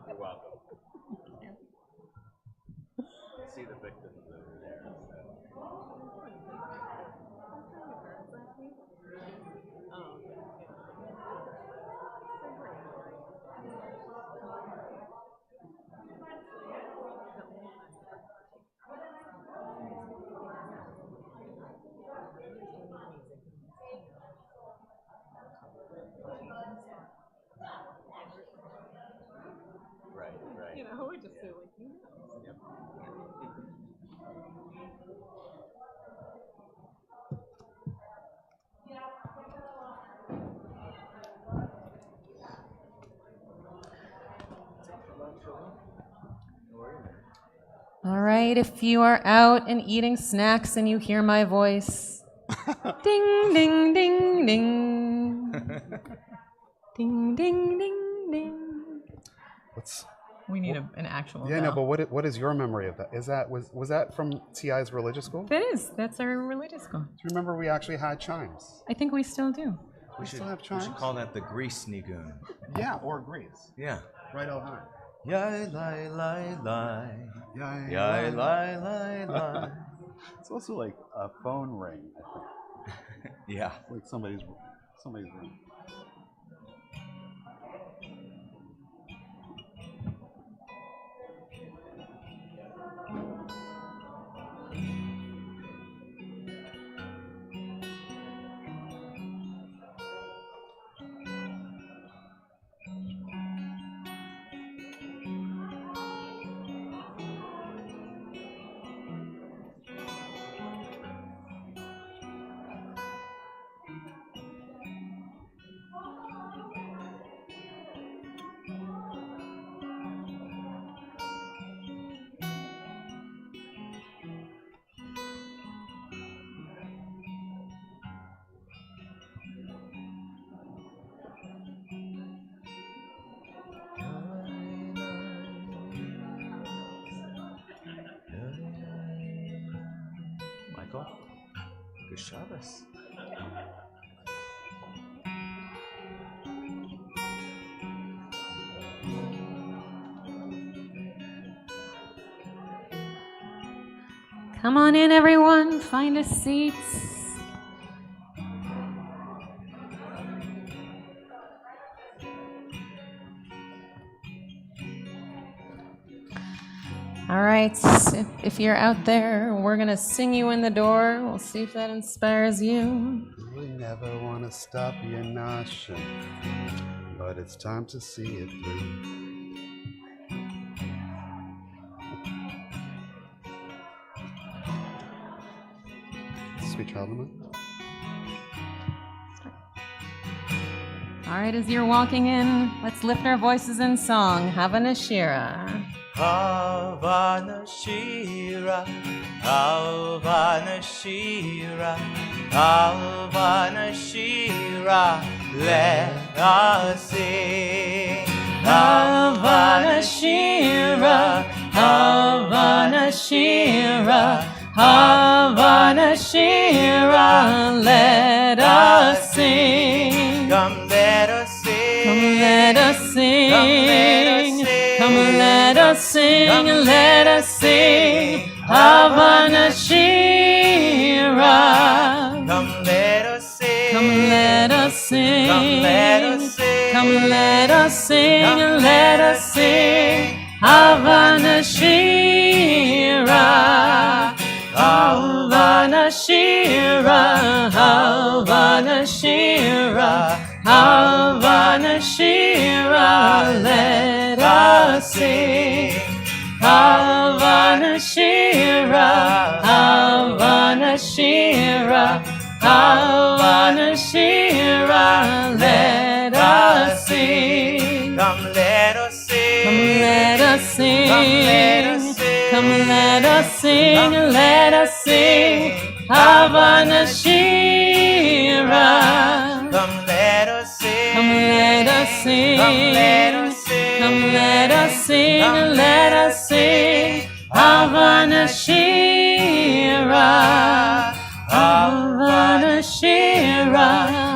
You're welcome. See the victims over there. Right. You know, we just feel like, Yep. All right, if you are out and eating snacks and you hear my voice, ding, ding, ding, ding. Ding, ding, ding, ding. We need an actual Yeah, bell. no, but what is your memory of that? Was that from TI's religious school? Do That is. That's our religious school. you remember we actually had chimes? I think we still do. We still have We chimes? should call that the Grease Nigun. Yeah, or Greece. Yeah. Right all time. Yai lai lai lai. Yeah, Yai lai lai lai. It's also like a phone ring. Yeah. Like somebody's ring. Michael. Good Shabbos. Come on in, everyone. Find a seat. All right, if you're out there, we're going to sing you in the door. We'll see if that inspires you. We never want to stop you noshing, but it's time to see it through. Sweet child of mine. All right, as you're walking in, let's lift our voices in song. Havana Shira. Havana Shira, Havana Shira, Havana Shira, let us sing. Havana Shira, Havana Shira, Havana Shira, let us sing. Come let us sing. Come let us sing. Come let us sing. Come let us sing. Havana Shira. Come let us sing. Come let us sing. Come let us sing. Come let us sing and let us sing. Havana Shira. Havana Shira. Havana Shira. Havana Shira. Let us sing. Havana Shira. Havana Shira. Havana Shira, let us sing. Come let us sing. Come let us sing. Come let us sing. Come let us sing. Havana Shira. Come let us sing. Come let us sing. Come let us sing. Come let us sing. Let us sing. Havana Shira. Havana Shira,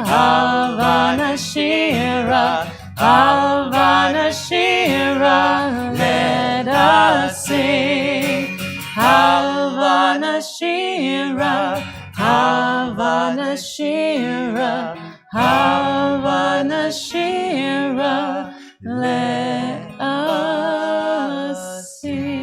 Havana Shira, Havana Shira, let us sing. Havana Shira, Havana Shira, Havana Shira, let us sing.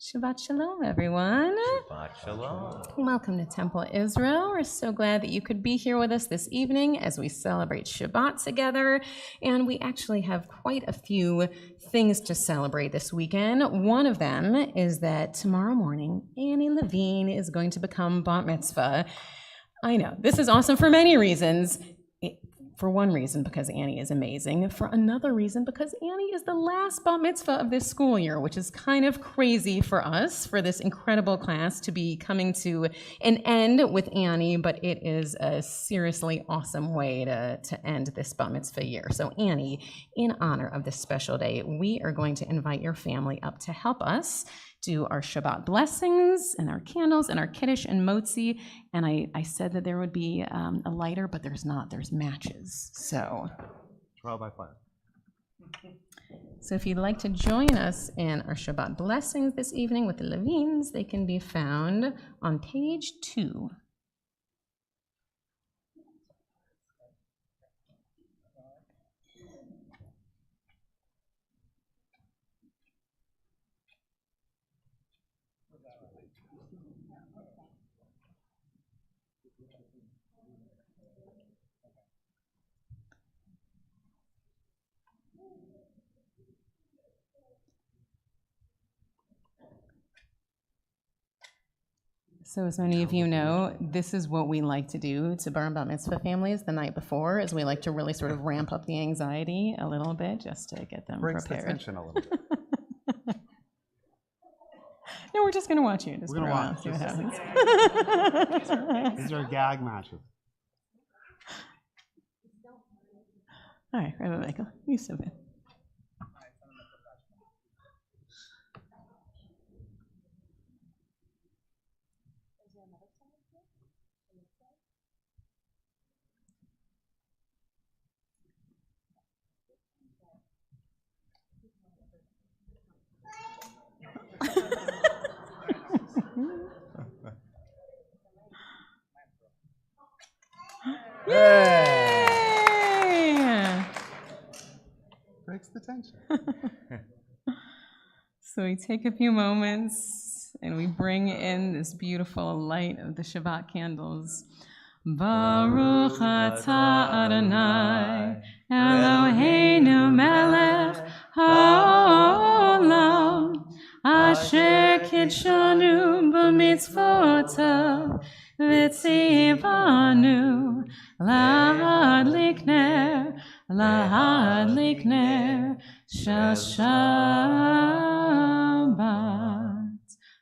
Shabbat Shalom, everyone. Shabbat Shalom. Welcome to Temple Israel. We're so glad that you could be here with us this evening as we celebrate Shabbat together. And we actually have quite a few things to celebrate this weekend. One of them is that tomorrow morning, Annie Levine is going to become bat mitzvah. I know, this is awesome for many reasons. For one reason, because Annie is amazing. For another reason, because Annie is the last bat mitzvah of this school year, which is kind of crazy for us, for this incredible class to be coming to an end with Annie, but it is a seriously awesome way to end this bat mitzvah year. So Annie, in honor of this special day, we are going to invite your family up to help us do our Shabbat blessings and our candles and our kiddush and motzi. And I said that there would be a lighter, but there's not. There's matches. So Trial by fire. So if you'd like to join us in our Shabbat blessings this evening with the Levines, they can be found on page 2. So as many of you know, this is what we like to do to bar and bat mitzvah families the night before, is we like to really sort of ramp up the anxiety a little bit just to get them Breaks the prepared. tension a little bit. No, we're just going to watch you just We're for a gonna while, see what watch. happens. These are gag matches. All right, Rabbi Michael, you step in. Yay! Breaks the tension. So we take a few moments and we bring in this beautiful light of the Shabbat candles. Baruch atah Adonai Eloheinu melech haolam asher kidshanu b'mitzvotav v'tzivanu lahadlik ner shel Shabbat.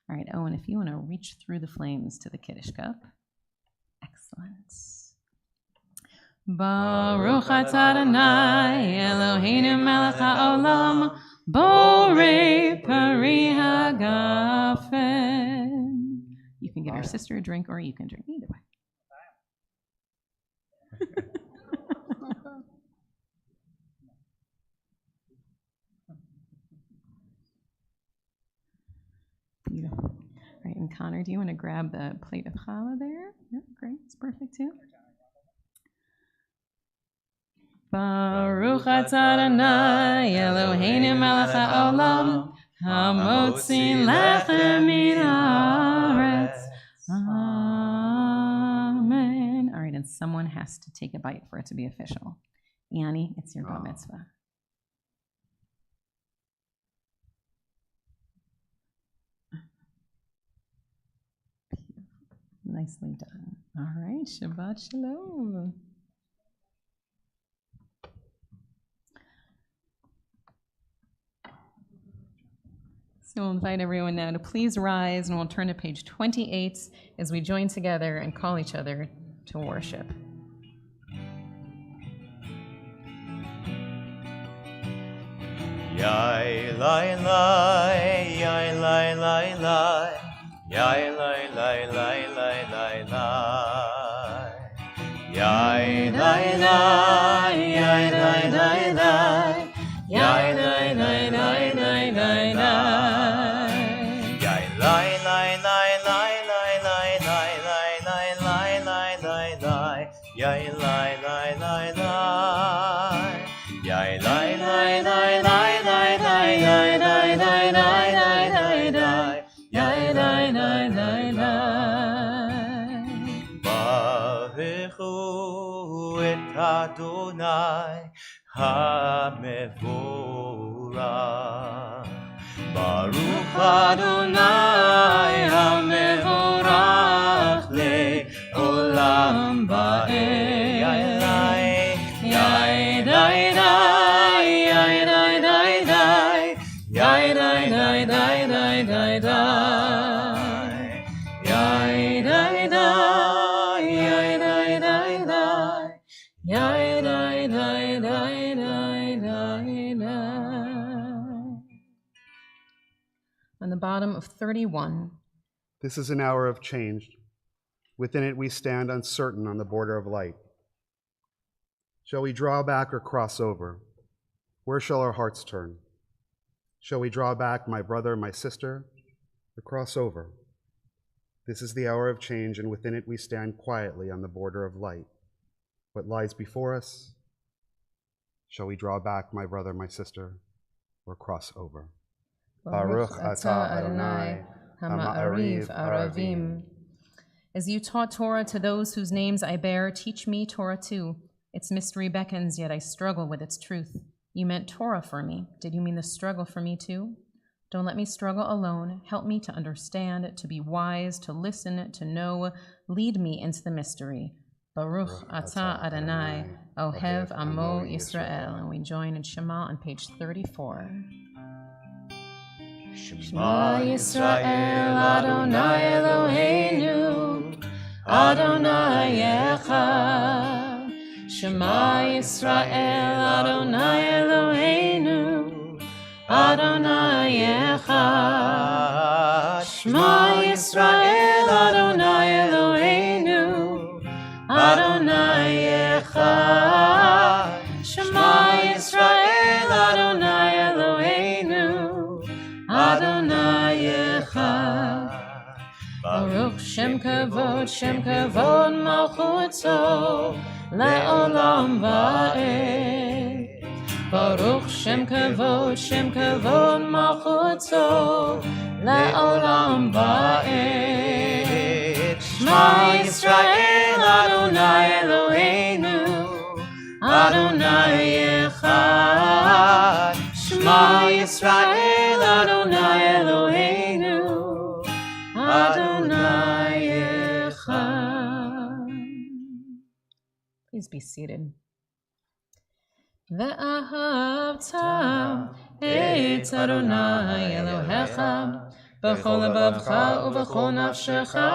All right, Owen, if you want to reach through the flames to the Kiddush cup. Excellent. Baruch atah Adonai Eloheinu melech haolam borei pari hagafen. You can give your sister a drink or you can drink either way. Beautiful. All right, and Connor, do you want to grab the plate of challah there? Yeah, great. It's perfect too. Baruch atah Adonai Eloheinu melech haolam hamotzi lechem min haaretz. Amen. All right, and someone has to take a bite for it to be official. Yanni, it's your bar mitzvah. Nicely done. All right, Shabbat Shalom. So we'll invite everyone now to please rise, and we'll turn to page 28 as we join together and call each other to worship. Yai lai lai, yai lai lai lai, yai lai lai lai lai lai lai, yai lai lai, yai lai lai lai, yai lai lai lai lai lai lai, yai lai lai lai lai lai lai lai lai lai lai lai lai, yai lai lai lai lai, yai lai lai lai lai. Adonai HaMevorach, Baruch Adonai HaMevorach le'olam ba'ed. Yai lai, yai lai lai, yai lai lai lai, yai lai lai lai lai lai lai, yai lai lai, yai lai lai lai. Yai, dai, dai, dai, dai, dai, dai. On the bottom of 31. This is an hour of change. Within it we stand uncertain on the border of light. Shall we draw back or cross over? Where shall our hearts turn? Shall we draw back, my brother, my sister, or cross over? This is the hour of change, and within it we stand quietly on the border of light. What lies before us? Shall we draw back, my brother, my sister, or cross over? Baruch atah Adonai Hama'ariv Aravim. As you taught Torah to those whose names I bear, teach me Torah too. Its mystery beckons, yet I struggle with its truth. You meant Torah for me. Did you mean the struggle for me too? Don't let me struggle alone. Help me to understand, to be wise, to listen, to know. Lead me into the mystery. Baruch atah Adonai, Ohev Amo Yisrael. And we join in Shema on page 34. Shema Yisrael Adonai Eloheinu, Adonai Echad. Shema Yisrael Adonai Eloheinu, Adonai Echad. Shema Yisrael Adonai Eloheinu, Adonai Echad. Shema Yisrael Adonai Eloheinu, Adonai Echad. Shem kavod malchuto le'olam va'ed. Baruch Shem kavod malchuto le'olam va'ed. Shema Yisrael Adonai Eloheinu Adonai Echad. Shema Yisrael Adonai Eloheinu Adonai Echad. Please be seated. Ve'ahavta et Adonai Elohecha b'chol lebavcha u'b'chol nafshecha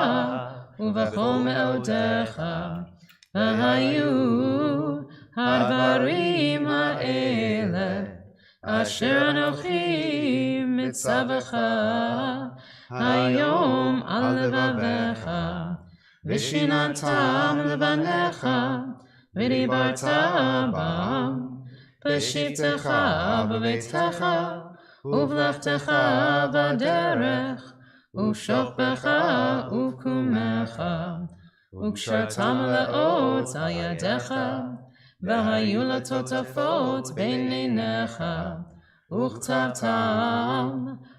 u'b'chol me'odecha v'hayu hadvarim ha'ele asher anochi mitzavecha hayom al levavecha v'shinantam levanecha v'dibarta bam b'shivtecha b'beitecha uv'lechtecha b'derech u'shokbecha u'kumecha u'kshartam le'ot al yadecha v'hayu latotafot bein einecha u'chtavtam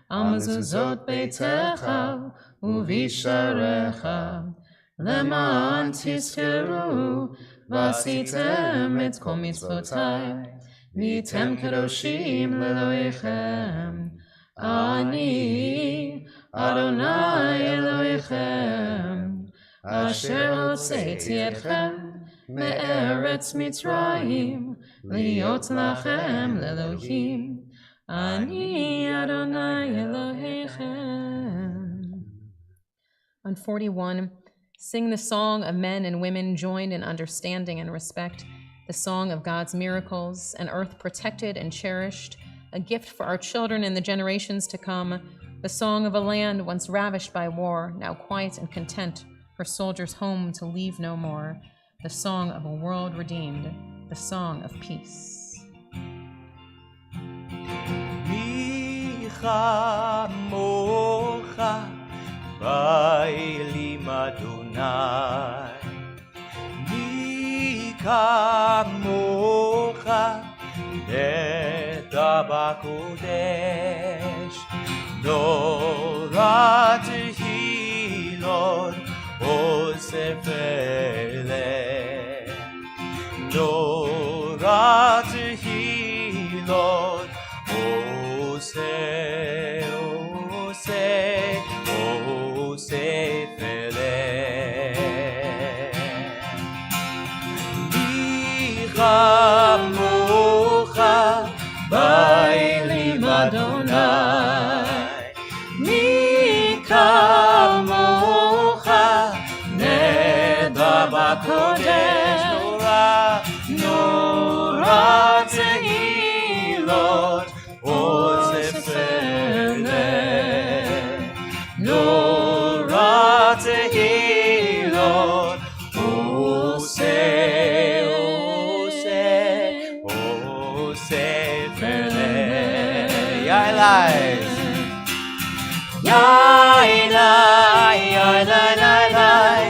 al mezuzot beitecha u'visharecha leman tizkeru v'asitem et kol mitzvotai v'yitem kadoshim le'elohechem ani Adonai Elohechem asher hotzeiti etchem me'eretz Mitzrayim liot lachem le'elohim ani Adonai Elohechem. On 41, sing the song of men and women joined in understanding and respect, the song of God's miracles, an earth protected and cherished, a gift for our children and the generations to come, the song of a land once ravished by war, now quiet and content, her soldiers home to leave no more, the song of a world redeemed, the song of peace. Micha mocha ba'elim Adonai Mika mocha neda b'kodesh Nora tehilot osefele Nora tehilot osefele Micha mocha ba'elim Adonai Kodesh Nora tehilot osefele Nora tehilot osefele Yailai Yailai Yailai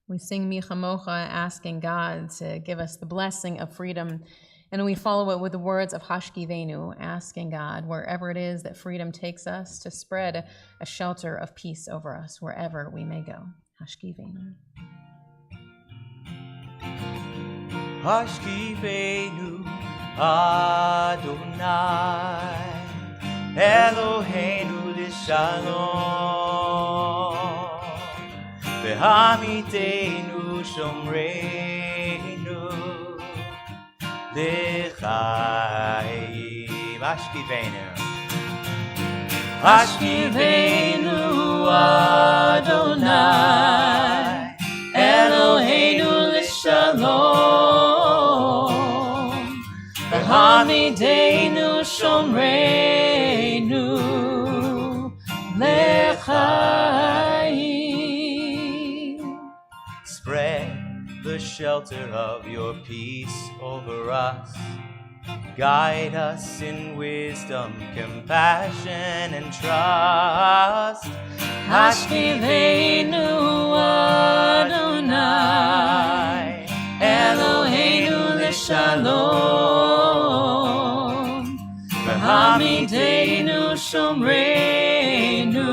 We sing Micha Mocha, asking God to give us the blessing of freedom. And we follow it with the words of Hashkivenu, asking God, wherever it is that freedom takes us, to spread a shelter of peace over us, wherever we may go. Hashkivenu. Hashkivenu Adonai Eloheinu l'shalom V'hamitenu shomreinu l'chaim Hashkivenu Hashkivenu Adonai Eloheinu l'shalom V'hamidenu shomreinu the shelter of your peace over us. Guide us in wisdom, compassion, and trust. Hashkiveinu Adonai, Eloheinu l'shalom, v'hamideinu shomreinu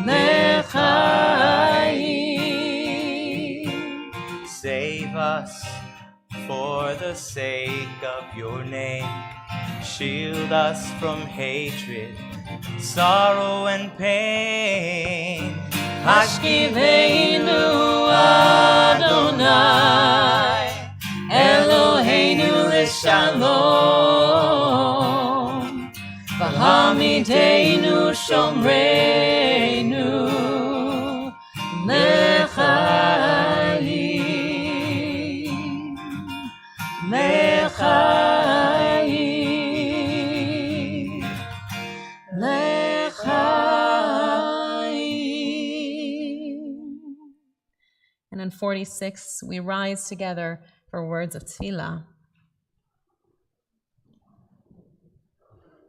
l'chaim. Save us for the sake of your name. Shield us from hatred, sorrow, and pain. Hashkiveinu Adonai, Eloheinu l'shalom, v'hamideinu shomreinu l'chaim, l'chaim, l'chaim. And in 46, we rise together for words of tefillah.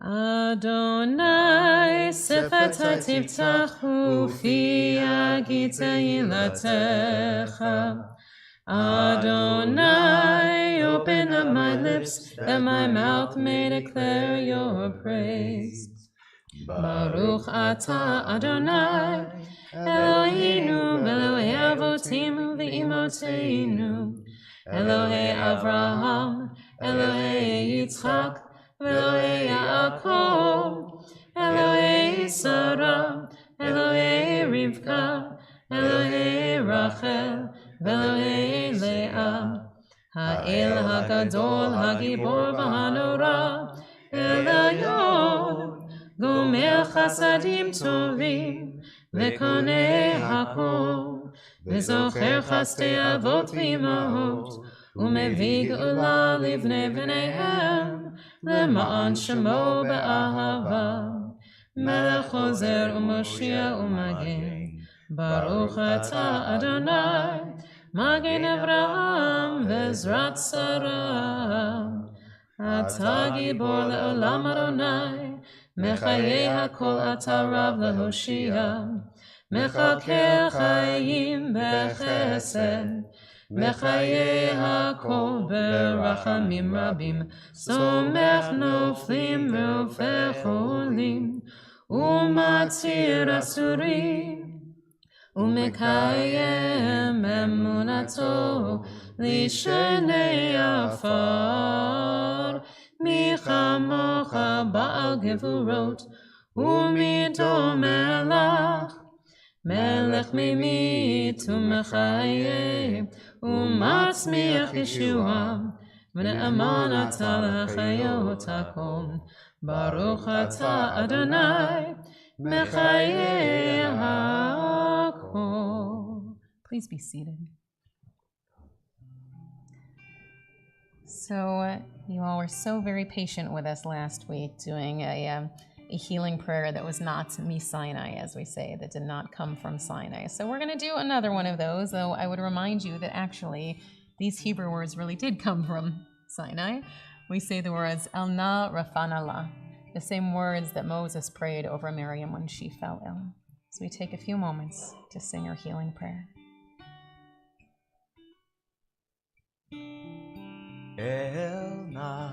Adonai, sefatai tiftachu fi agit tehilatecha. Adonai, open up my lips, that my mouth may declare your praise. Baruch atah Adonai, Eloheinu, Elohei avotinu v'imoteinu, Elohei Avraham, Elohei Yitzchak, Elohei Yaakov, Elohei Sarah, Elohei Rivka, Elohei Rachel, Elohei Leah, Ha'el HaGadol, HaGibor v'Hanora, El Elyon, Gomer Chasadim Tovim, V'konei Hakol, V'zocher Chastei Avot v'Imahot, U'mevii Geula livnei b'neihem, Lema'an Shemo be'ahava, Melech Chozer u'Moshiach u'Magen, Baruch atah Adonai, Magen Avraham v'Ezrat Sarah. Atah Gibor le'olam Adonai, Mechayei hakol atah Rav lehoshia, Mechakel chayim b'chesed, Mechayei hakol berachamim rabim, Somech noflim ve'ofeh cholim, U'matzir asurim, U'mekayem emunato lishenei afar. Mi chamocha ba'al gevurot, u'midom melech, melech mimit u'mechayev, u'matzmiach yeshua, v'ne'eman atah l'chayot hakol. Baruch atah Adonai, mechayei hakol. Please be seated. So you all were so very patient with us last week doing a healing prayer that was not mi Sinai, as we say, that did not come from Sinai. So we're going to do another one of those, though I would remind you that actually these Hebrew words really did come from Sinai. We say the words El Na Rafanallah, the same words that Moses prayed over Miriam when she fell ill. So we take a few moments to sing our healing prayer. El Na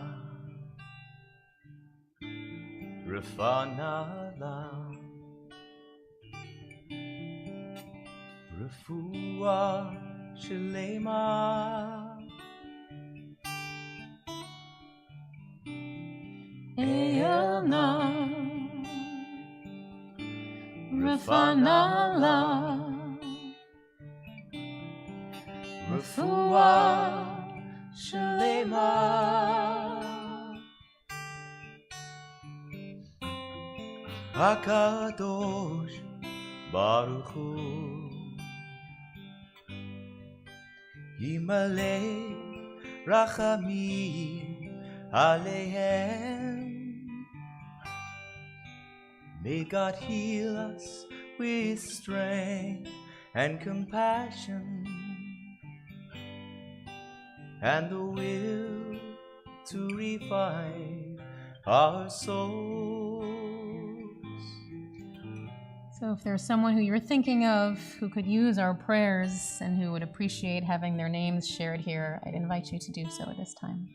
Rafanallah, Refuah Shalema, El Na Rafanallah, Refuah Shalema, HaKadosh Baruch Hu, Yimalei Rachamim Aleihem. May God heal us with strength and compassion. and the will to revive our souls. So if there's someone who you're thinking of who could use our prayers and who would appreciate having their names shared here, I'd invite you to do so at this time.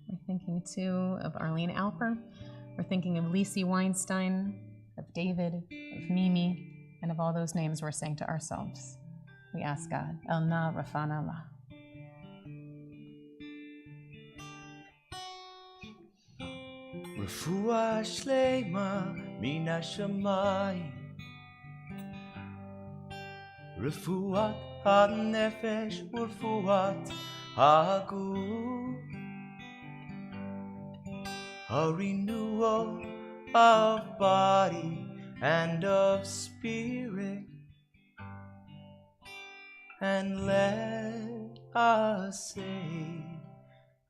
We're thinking too of Arlene Alper. We're thinking of Lisi Weinstein, of David, of Mimi, and of all those names we're saying to ourselves. We ask God, El Na Rafana La. Refuah shlema min hashamayim, refuat hanefesh urefuat haguf, a renewal of body and of spirit, and let us say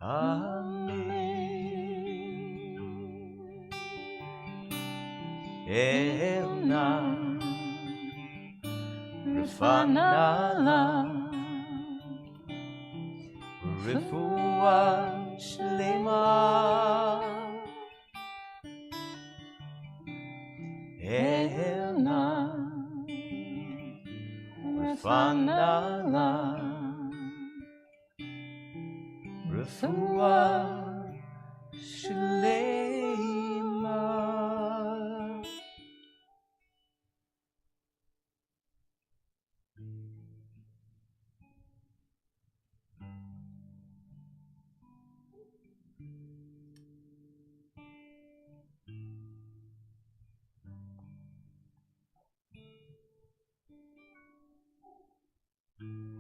Amen. El Na Rafana La, Refuah Shlema. El Na Rafana La, Refuah Shlema.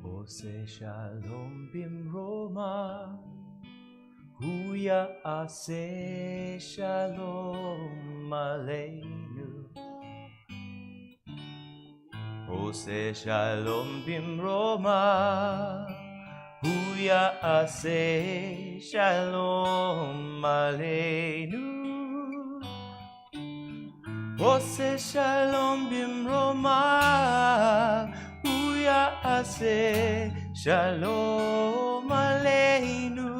Ose shalom bimroma, hu ya'aseh shalom aleinu. Ose shalom bimroma, hu ya'aseh shalom aleinu. Ose shalom bimroma, hu ya'aseh shalom aleinu.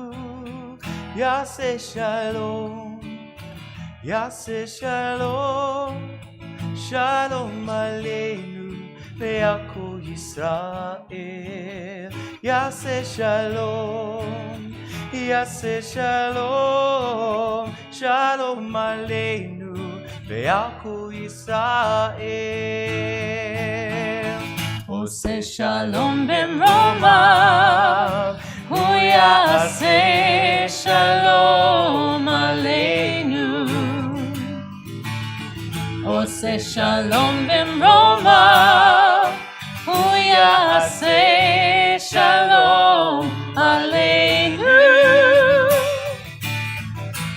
Ya'aseh shalom, ya'aseh shalom, shalom aleinu ve'ako Yisrael. Ya'aseh shalom, ya'aseh shalom, shalom aleinu ve'ako Yisrael. Ose shalom b'mromav, hu ya'aseh shalom aleinu. Ose shalom b'mromav, hu ya'aseh shalom aleinu.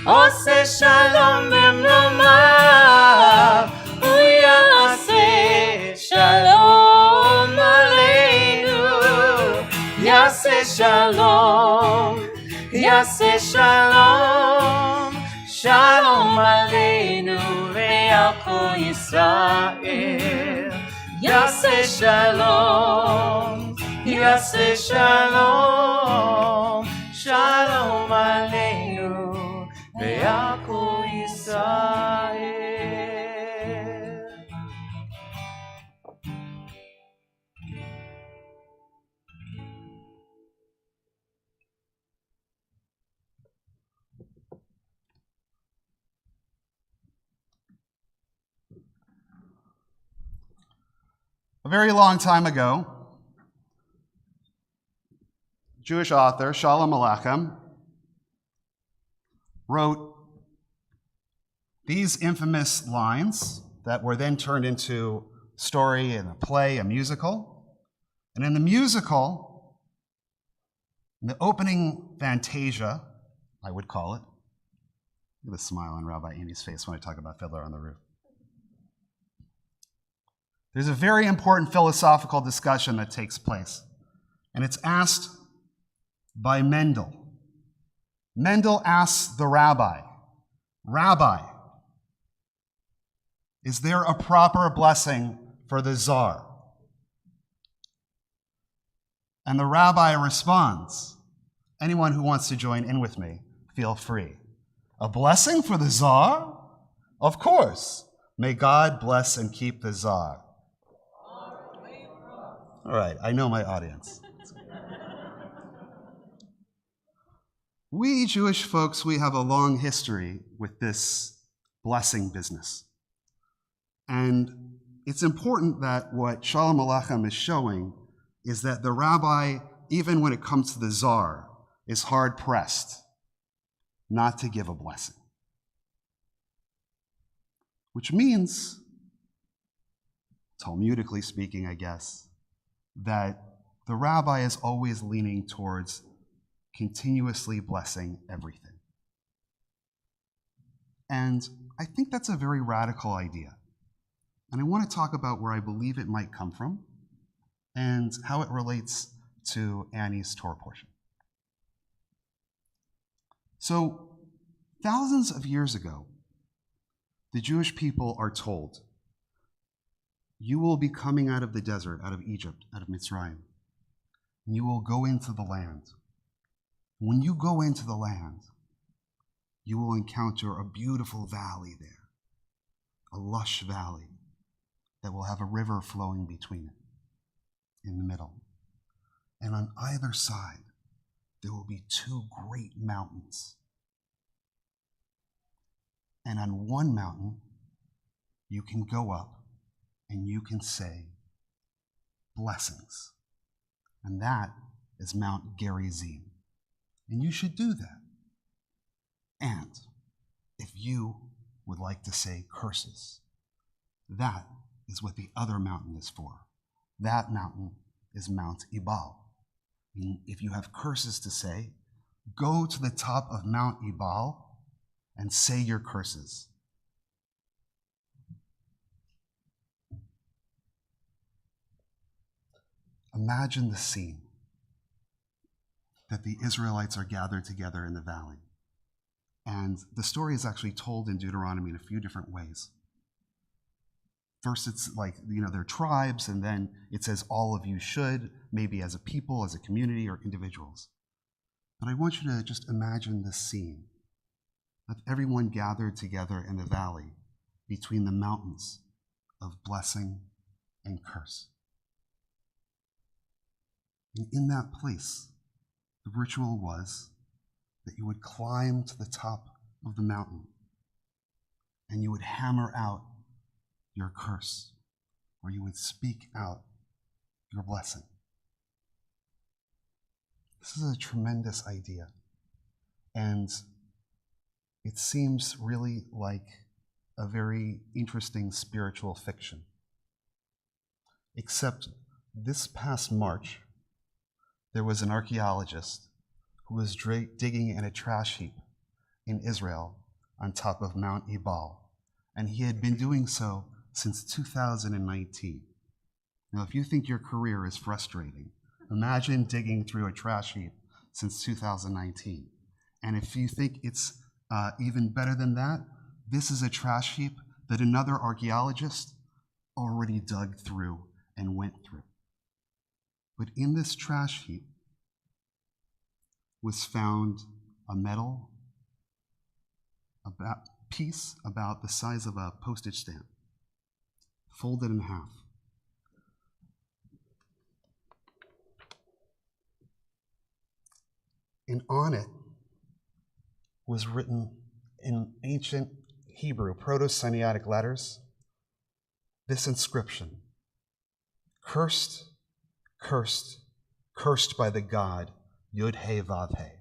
Ose shalom b'mromav, hu ya'aseh shalom aleinu. Ya'aseh shalom, ya'aseh shalom, shalom aleinu ve'ako Yisrael. Ya'aseh shalom, ya'aseh shalom, shalom aleinu ve'ako Yisrael. A very long time ago, Jewish author Shalom Aleichem wrote these infamous lines that were then turned into a story and a play, a musical. And in the musical, in the opening fantasia, I would call it, look at the smile on Rabbi Amy's face when I talk about Fiddler on the Roof. there's a very important philosophical discussion that takes place. And it's asked by Mendel. Mendel asks the rabbi, Rabbi, is there a proper blessing for the czar? And the rabbi responds, anyone who wants to join in with me, feel free. A blessing for the czar? Of course. May God bless and keep the czar. All right, I know my audience. We Jewish folks, we have a long history with this blessing business. And it's important that what Shalom Aleichem is showing is that the rabbi, even when it comes to the czar, is hard-pressed not to give a blessing. Which means, Talmudically speaking, I guess, that the rabbi is always leaning towards continuously blessing everything. And I think that's a very radical idea. And I want to talk about where I believe it might come from and how it relates to Annie's Torah portion. So, thousands of years ago, the Jewish people are told, you will be coming out of the desert, out of Egypt, out of Mitzrayim, and you will go into the land. When you go into the land, you will encounter a beautiful valley there, a lush valley that will have a river flowing between it in the middle. And on either side, there will be two great mountains. And on one mountain, you can go up and you can say blessings. And that is Mount Gerizim. And you should do that. And if you would like to say curses, that is what the other mountain is for. That mountain is Mount Ebal. And if you have curses to say, go to the top of Mount Ebal and say your curses. Imagine the scene that the Israelites are gathered together in the valley. And the story is actually told in Deuteronomy in a few different ways. First, it's like, they're tribes, and then it says all of you should, maybe as a people, as a community, or individuals. But I want you to just imagine this scene of everyone gathered together in the valley between the mountains of blessing and curse. And in that place, the ritual was that you would climb to the top of the mountain and you would hammer out your curse, or you would speak out your blessing. This is a tremendous idea, and it seems really like a very interesting spiritual fiction. Except this past March, there was an archaeologist who was digging in a trash heap in Israel on top of Mount Ebal, and he had been doing so since 2019. Now, if you think your career is frustrating, imagine digging through a trash heap since 2019. And if you think it's even better than that, this is a trash heap that another archaeologist already dug through and went through. But in this trash heap was found a metal piece about the size of a postage stamp, folded in half. And on it was written in ancient Hebrew, Proto-Sinaitic letters, this inscription: cursed, cursed, cursed by the God, Yud-He-Vav-He.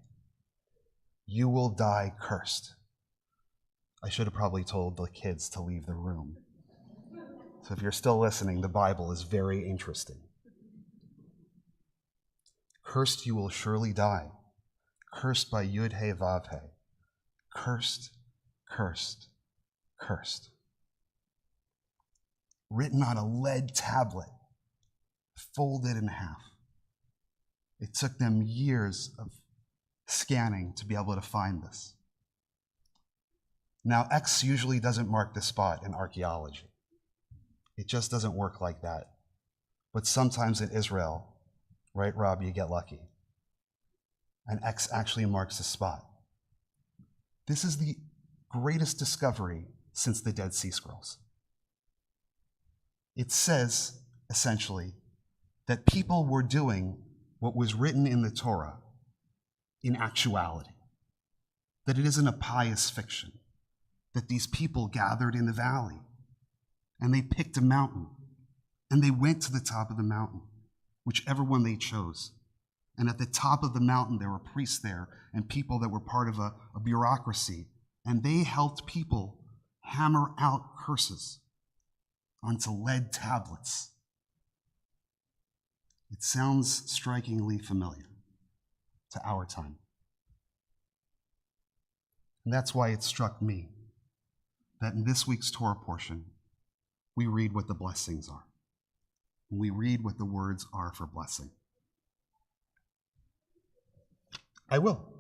You will die cursed. I should have probably told the kids to leave the room. So if you're still listening, the Bible is very interesting. Cursed you will surely die. Cursed by Yud-He-Vav-He. Cursed, cursed, cursed. written on a lead tablet, folded in half. It took them years of scanning to be able to find this. Now, X usually doesn't mark the spot in archaeology. It just doesn't work like that. But sometimes in Israel, right, Rob, you get lucky. And X actually marks the spot. This is the greatest discovery since the Dead Sea Scrolls. It says, essentially, that people were doing what was written in the Torah in actuality, that it isn't a pious fiction, that these people gathered in the valley and they picked a mountain and they went to the top of the mountain, whichever one they chose. And at the top of the mountain, there were priests there and people that were part of a bureaucracy, and they helped people hammer out curses onto lead tablets. It sounds strikingly familiar to our time. And that's why it struck me that in this week's Torah portion, we read what the blessings are. We read what the words are for blessing. I will.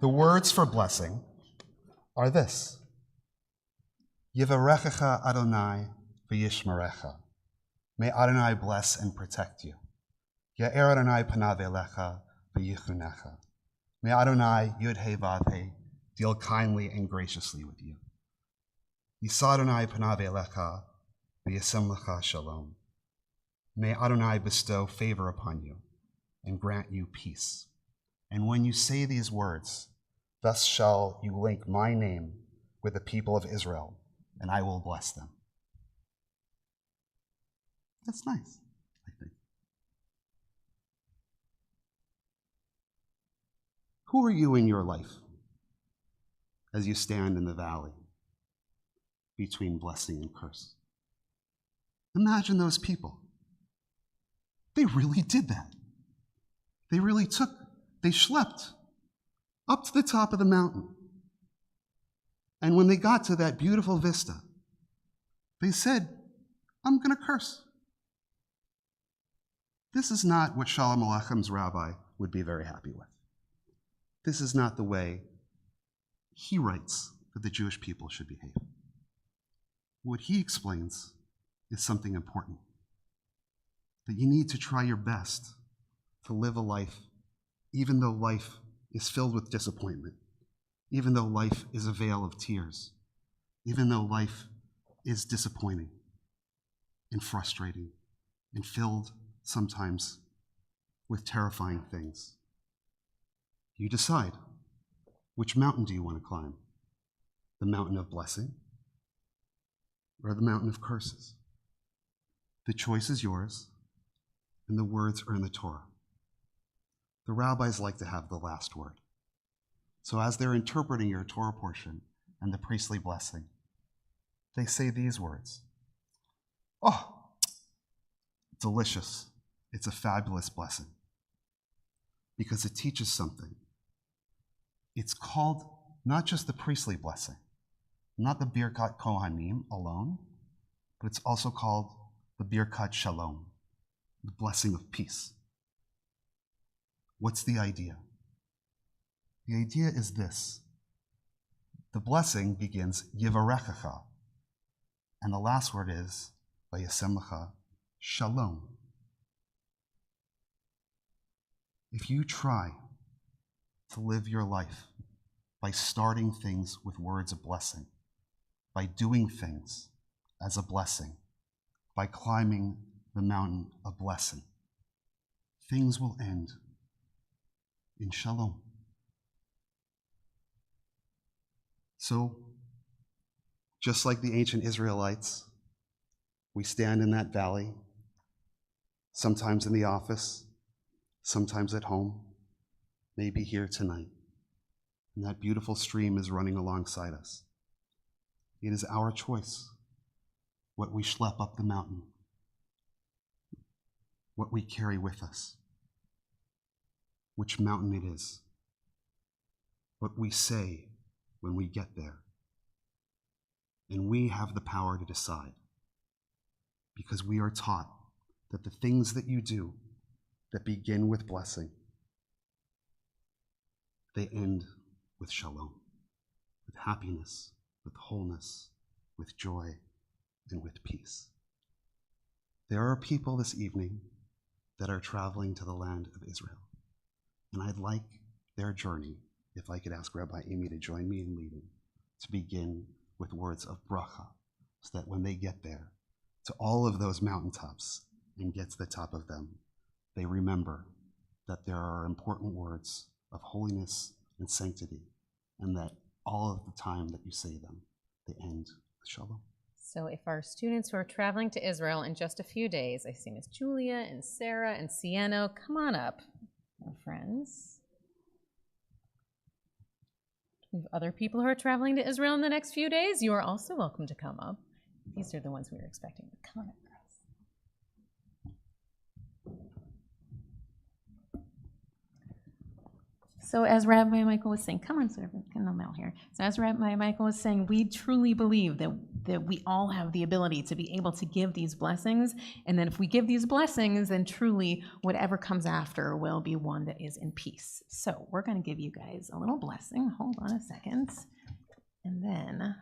The words for blessing are this: Yivarechecha Adonai v'yishmerecha. May Adonai bless and protect you. Ya'er Adonai panav elecha v'yichunecha. May Adonai Yud He Vav He deal kindly and graciously with you. Yisa Adonai panav elecha v'yasem lecha shalom. May Adonai bestow favor upon you and grant you peace. And when you say these words, thus shall you link my name with the people of Israel, and I will bless them. That's nice, I think. Who are you in your life as you stand in the valley between blessing and curse? Imagine those people. They really did that. They schlepped up to the top of the mountain. And when they got to that beautiful vista, they said, I'm going to curse. This is not what Shalom Aleichem's rabbi would be very happy with. This is not the way he writes that the Jewish people should behave. What he explains is something important. That you need to try your best to live a life, even though life is filled with disappointment, even though life is a vale of tears, even though life is disappointing and frustrating and filled sometimes with terrifying things. You decide, which mountain do you want to climb? The mountain of blessing or the mountain of curses? The choice is yours, and the words are in the Torah. The rabbis like to have the last word. So as they're interpreting your Torah portion and the priestly blessing, they say these words: oh, delicious. It's a fabulous blessing because it teaches something. It's called not just the priestly blessing, not the Birkat Kohanim alone, but it's also called the Birkat Shalom, the blessing of peace. What's the idea? The idea is this. The blessing begins Yivarechecha, and the last word is Vayasem lecha Shalom. If you try to live your life by starting things with words of blessing, by doing things as a blessing, by climbing the mountain of blessing, things will end in shalom. So, just like the ancient Israelites, we stand in that valley, sometimes in the office, sometimes at home, maybe here tonight, and that beautiful stream is running alongside us. It is our choice what we schlep up the mountain, what we carry with us, which mountain it is, what we say when we get there. And we have the power to decide. because we are taught that the things that you do that begin with blessing, they end with shalom, with happiness, with wholeness, with joy, and with peace. There are people this evening that are traveling to the land of Israel, and I'd like their journey, if I could ask Rabbi Amy to join me in leading, to begin with words of bracha, so that when they get there, to all of those mountaintops and get to the top of them, they remember that there are important words of holiness and sanctity, and that all of the time that you say them, they end with shalom. So if our students who are traveling to Israel in just a few days, I see Miss Julia and Sarah and Sienna, come on up, my friends. We have other people who are traveling to Israel in the next few days. You are also welcome to come up. These are the ones we were expecting. Come on up, girls. So as Rabbi Michael was saying, come on, sir, in the middle here. So as Rabbi Michael was saying, we truly believe that we all have the ability to be able to give these blessings. And then if we give these blessings, then truly whatever comes after will be one that is in peace. So we're going to give you guys a little blessing. Hold on a second. And then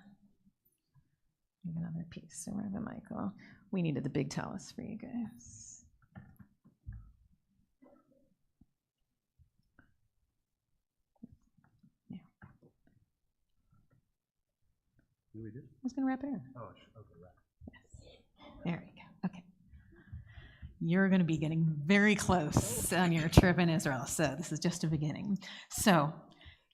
another piece. So Rabbi Michael, we needed the big talus for you guys. We do? I was going to wrap it in. Oh, okay, right. Yes. There we go. Okay. You're going to be getting very close on your trip in Israel, so this is just a beginning. So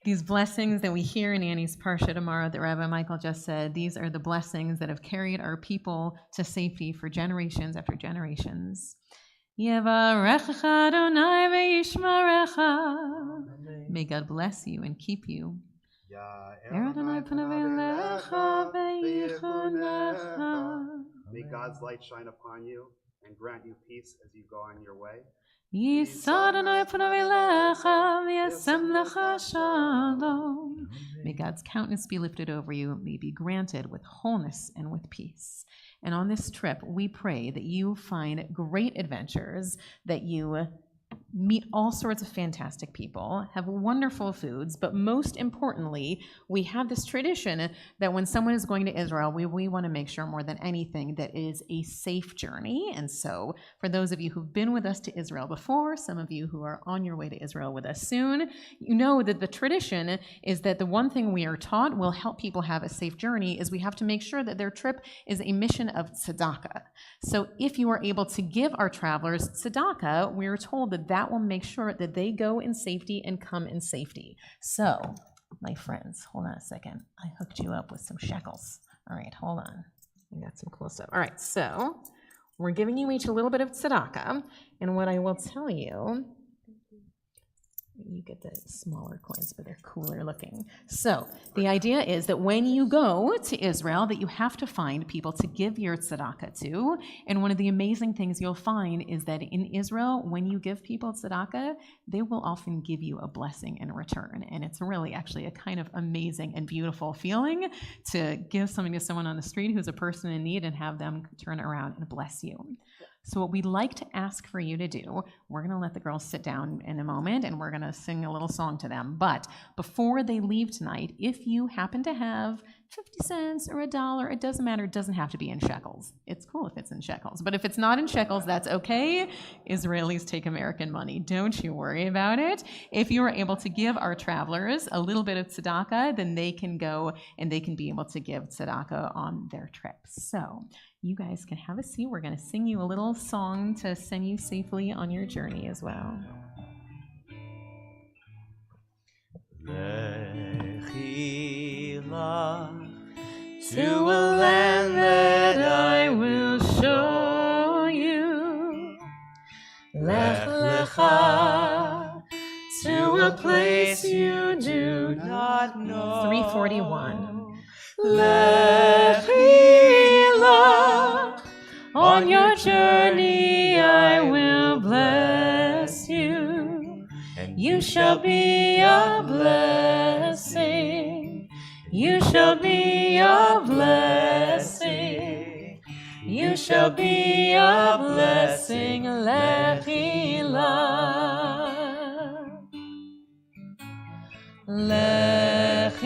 these blessings that we hear in Annie's Parsha tomorrow that Rabbi Michael just said, these are the blessings that have carried our people to safety for generations after generations. Yevarechecha Adonai v'yishmerecha. May God bless you and keep you. May God's light shine upon you and grant you peace as you go on your way. May God's countenance be lifted over you, may be granted with wholeness and with peace. And on this trip, we pray that you find great adventures, that you meet all sorts of fantastic people, have wonderful foods, but most importantly, we have this tradition that when someone is going to Israel, we want to make sure more than anything that it is a safe journey. And so for those of you who've been with us to Israel before, some of you who are on your way to Israel with us soon, you know that the tradition is that the one thing we are taught will help people have a safe journey is we have to make sure that their trip is a mission of tzedakah. So if you are able to give our travelers tzedakah, we're told that will make sure that they go in safety and come in safety. So, my friends, hold on a second. I hooked you up with some shekels. All right, hold on. We got some close up. All right, so we're giving you each a little bit of tzedakah, and what I will tell you, you get the smaller coins, but they're cooler looking. So the idea is that when you go to Israel, that you have to find people to give your tzedakah to. And one of the amazing things you'll find is that in Israel, when you give people tzedakah, they will often give you a blessing in return. And it's really actually a kind of amazing and beautiful feeling to give something to someone on the street who's a person in need and have them turn around and bless you. So what we'd like to ask for you to do, we're going to let the girls sit down in a moment and we're going to sing a little song to them. But before they leave tonight, if you happen to have 50 cents or $1, it doesn't matter. It doesn't have to be in shekels. It's cool if it's in shekels. But if it's not in shekels, that's okay. Israelis take American money. Don't you worry about it. If you are able to give our travelers a little bit of tzedakah, then they can go and they can be able to give tzedakah on their trips. So you guys can have a seat. We're going to sing you a little song to send you safely on your journey as well. Lechi lach to a land that I will show you. Lech lecha to a place you do not know. 341. Lechi lach, on your journey I will bless you. You shall be a blessing. You shall be a blessing. You You shall be a blessing, Lechilah. Lechilah,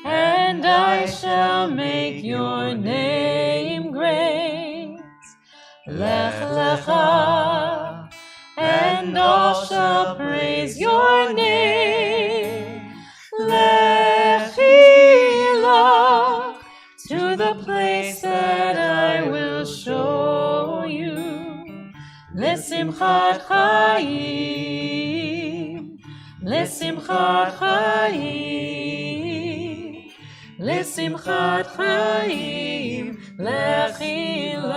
and I shall make your name great. Lech Lecha, and all shall praise your name. Lechilah, to the place that I will show you. L'simchat chayim, l'simchat chayim, l'simchat chayim, lechilah.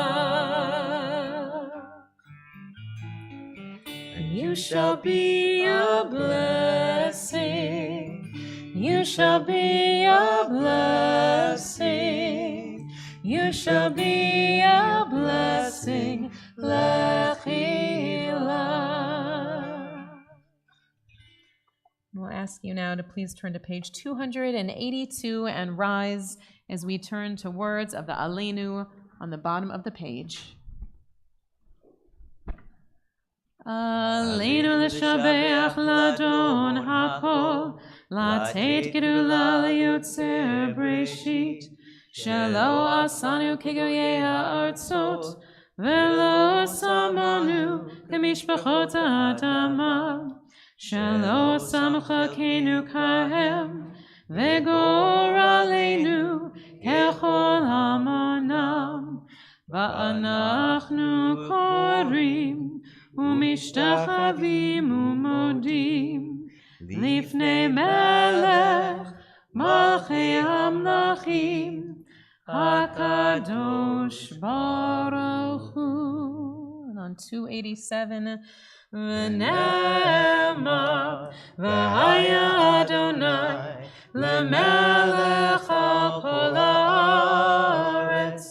And you shall be a blessing. You shall be a blessing. You shall be a blessing, Lechilah. We'll ask you now to please turn to page 282 and rise as we turn to words of the Aleinu on the bottom of the page. Aleinu l'shabeach l'adon hakol, לתת גדולה ליוצר בראשית, שלא עשנו כגויי הארצות, ולא שמנו כמשפחות האדמה, שלא שם חלקנו כהם, וגורלנו ככל המונם, ואנחנו קוראים ומשתחווים ומודים, לפני מלך מלכי המלכים, הקדוש ברוך הוא. And on 287, ונאמר, והיה אדוני למלך על כל הארץ,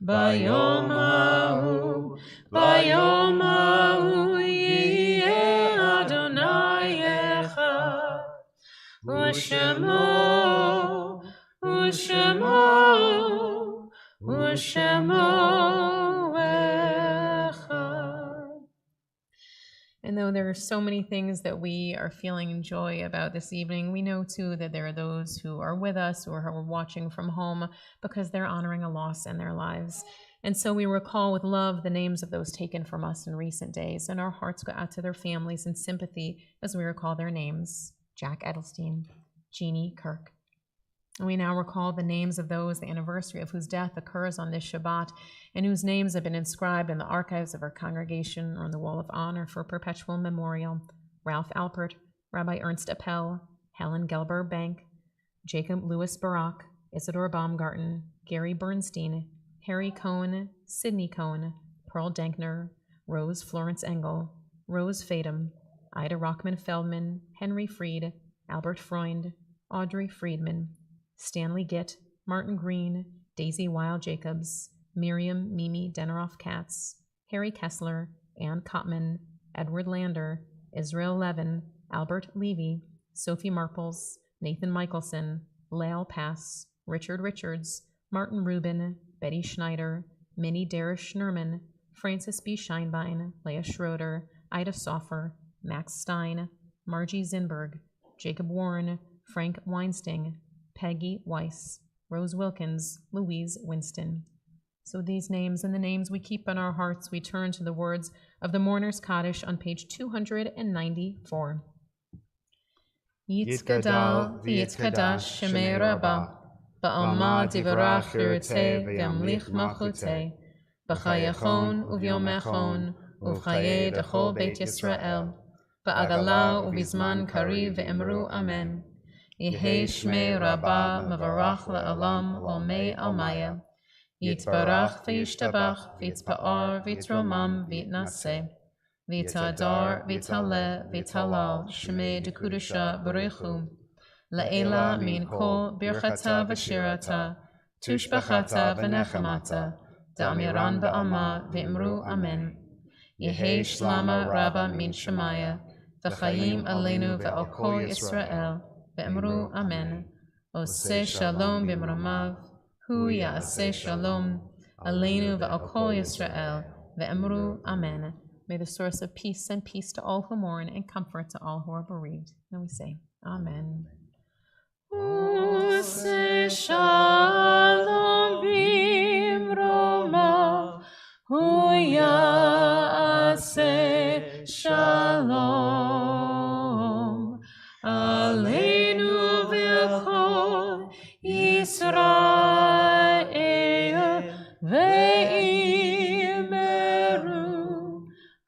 ביום ההוא, ביום ההוא יהיה אדוני אחד, ושמו, ושמו, ושמו אחד. And though there are so many things that we are feeling joy about this evening, we know too that there are those who are with us or who are watching from home because they're honoring a loss in their lives. And so we recall with love the names of those taken from us in recent days, and our hearts go out to their families in sympathy as we recall their names: Jack Edelstein, Jeannie Kirk. And we now recall the names of those, the anniversary of whose death occurs on this Shabbat, and whose names have been inscribed in the archives of our congregation or on the Wall of Honor for perpetual memorial: Ralph Alpert, Rabbi Ernst Appel, Helen Gelber Bank, Jacob Louis Barak, Isidore Baumgarten, Gary Bernstein, Harry Cohn, Sidney Cohn, Pearl Dankner, Rose Florence Engel, Rose Fadum, Ida Rockman Feldman, Henry Fried, Albert Freund, Audrey Friedman, Stanley Gitt, Martin Green, Daisy Weil Jacobs, Miriam Mimi Deneroff Katz, Harry Kessler, Ann Kottman, Edward Lander, Israel Levin, Albert Levy, Sophie Marples, Nathan Michelson, Lael Pass, Richard Richards, Martin Rubin, Betty Schneider, Minnie Darish Schnerman, Francis B. Scheinbein, Leah Schroeder, Ida Soffer, Max Stein, Margie Zinberg, Jacob Warren, Frank Weinstein, Peggy Weiss, Rose Wilkins, Louise Winston. So these names and the names we keep in our hearts, we turn to the words of the Mourner's Kaddish on page 294. Yitzgadal v'yitzkadash shemei Rabbah, ba'alma divarach v'yirtzeh v'yamlich malchuteh, b'chayachon uvyomechon uv'chaye dechol Beit Yisrael, ba'agala uvizman kariv v'emru amen. Yehei shmei Rabbah mevarach la'alam l'mei almaya, yitbarach v'yishtabach v'yitzpa'ar v'yitromam v'yitnaseh, v'yitadar v'yitaleh v'yitalal shmei dekudusha b'rechu, la'ela min kol birchata v'shirata, tushbachata v'nechamata, da'amiran ba'alma v'imru amen. Yehei shlama Rabbah min shemaya, v'chayim aleinu v'al kol Yisrael, v'imru amen. Oseh shalom b'mramav, hu ya'aseh shalom, aleinu v'al kol Yisrael, ve'emru amen. May the source of peace send peace to all who mourn and comfort to all who are bereaved. And we say, Amen. Use shalom bimroma, hu ya'aseh shalom, aleinu v'chol Yisrael ve'imeru.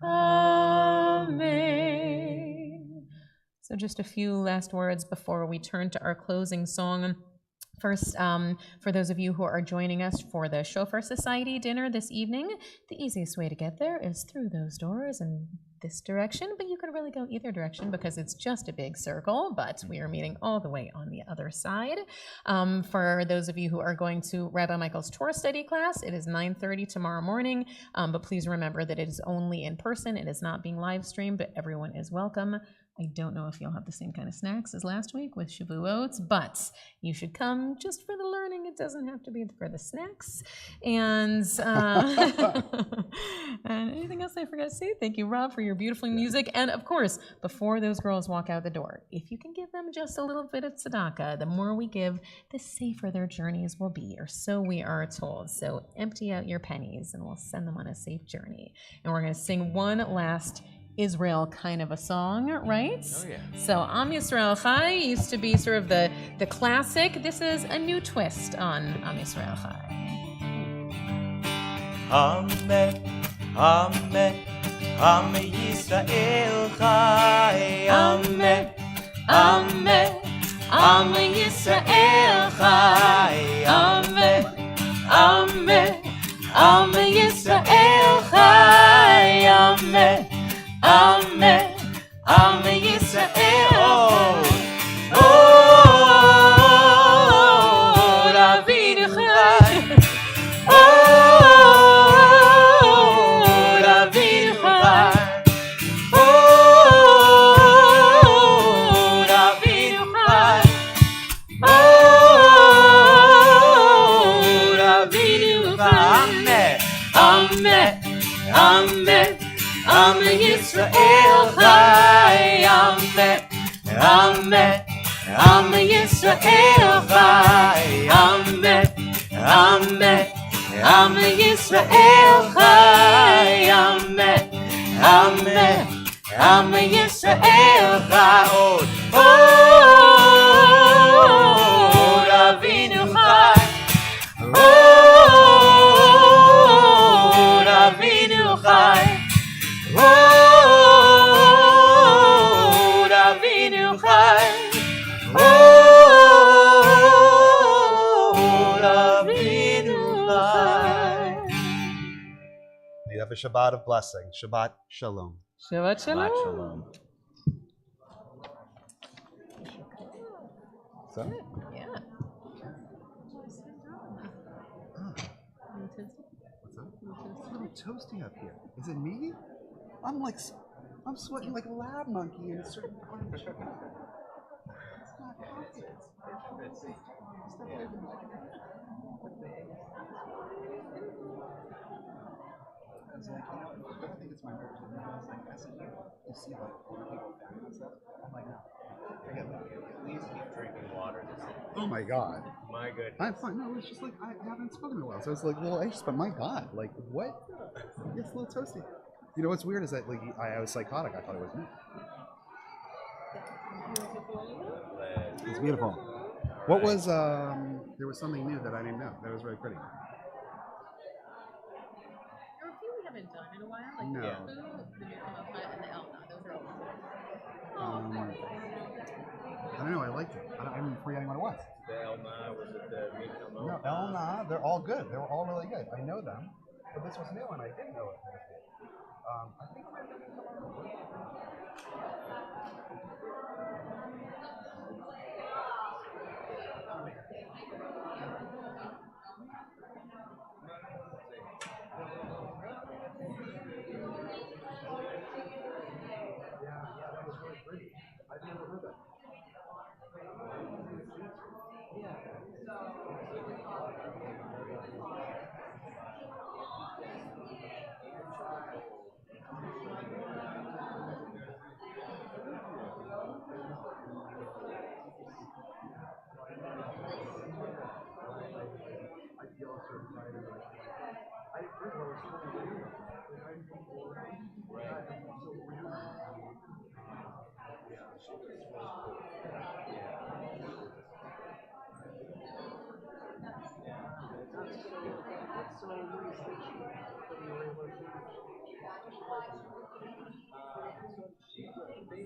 Amen. So just a few last words before we turn to our closing song. First, for those of you who are joining us for the Shofar Society dinner this evening, the easiest way to get there is through those doors in this direction, but you could really go either direction because it's just a big circle, but we are meeting all the way on the other side. For those of you who are going to Rabbi Michael's Torah study class, it is 9:30 tomorrow morning, but please remember that it is only in person. It is not being live streamed, but everyone is welcome. I don't know if you'll have the same kind of snacks as last week with Shavuot, but you should come just for the learning. It doesn't have to be for the snacks. And, and anything else I forgot to say? Thank you, Rob, for your beautiful music. And of course, before those girls walk out the door, if you can give them just a little bit of tzedakah, the more we give, the safer their journeys will be, or so we are told. So empty out your pennies and we'll send them on a safe journey. And we're going to sing one last Israel kind of a song, right? Oh, yeah. So Am Yisrael Chai used to be sort of the classic. This is a new twist on Am Yisrael Chai. Amen, Amen, Am Yisrael Chai. Amen, Amen, Am Yisrael Chai. Amen, Amen, Am Yisrael Chai. Amen. Amen, Amen, Yisrael. Oh, Ravinu Chai. Oh, Ravinu Chai. Oh, Ravinu Chai. Oh, Ravinu Chai. Amen, Amen. Am Yisrael Chai. Amen, Amen, Am Yisrael Chai. Amen, Amen, Am Yisrael Chai. Amen, Amen, Am Yisrael Chai. Oh, Ravinu Chai. Oh, Ravinu Chai. Oh, Ravinu Chai. Oh, Ravinu Chai. May you have a Shabbat of blessing. Shabbat Shalom. Shabbat Shalom. Shalom. Is that it? Yeah. What's that? It's a little toasty up here. Is it me? I'm sweating like a lab monkey in a certain part of the Shabbat. It's not healthy. I was like, I don't think it's my nerves. I was like, I said, you see like older people back and stuff. I'm like, no, forget that. Please keep drinking water. Oh my God. My goodness. I'm fine. No, it's just like I haven't spoken in a while, so it's like a little anxious. But my God, like what? It's a little toasty. You know what's weird is that like I was psychotic. I thought it was me. It's beautiful. What was there was something new that I didn't know. That was really pretty. There are a few we haven't done in a while, like No. the food, the Newfoundland Hut, and the Elna. Those are all I don't know. I liked it. I'm forgetting what it was. The Elna, was it the meat Elna? No, Elna. They're all good. They were all really good. I know them, but this was new and I didn't know it. I think I might have done it tomorrow. Yeah, that was really pretty. I've never heard that. They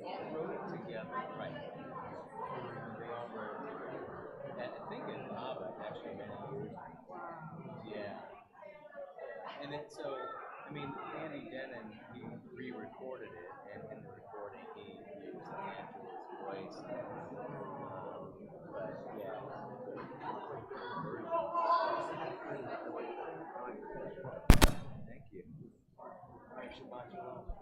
all wrote it together, right? They all wrote it together. I think in Shabbat actually many years ago. Yeah. And then so, I mean, Andy Denon, he re-recorded it, and in the recording he used Angela's voice. But yeah, thank you. All right, Shabbat Shalom.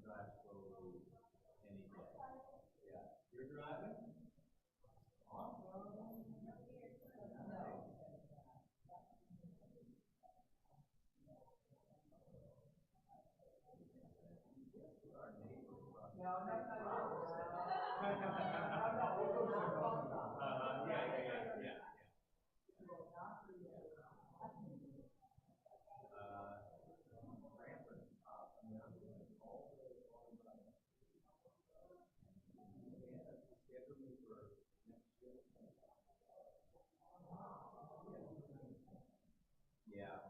drive slowly any day. Yeah. You're driving? Awesome. Yeah.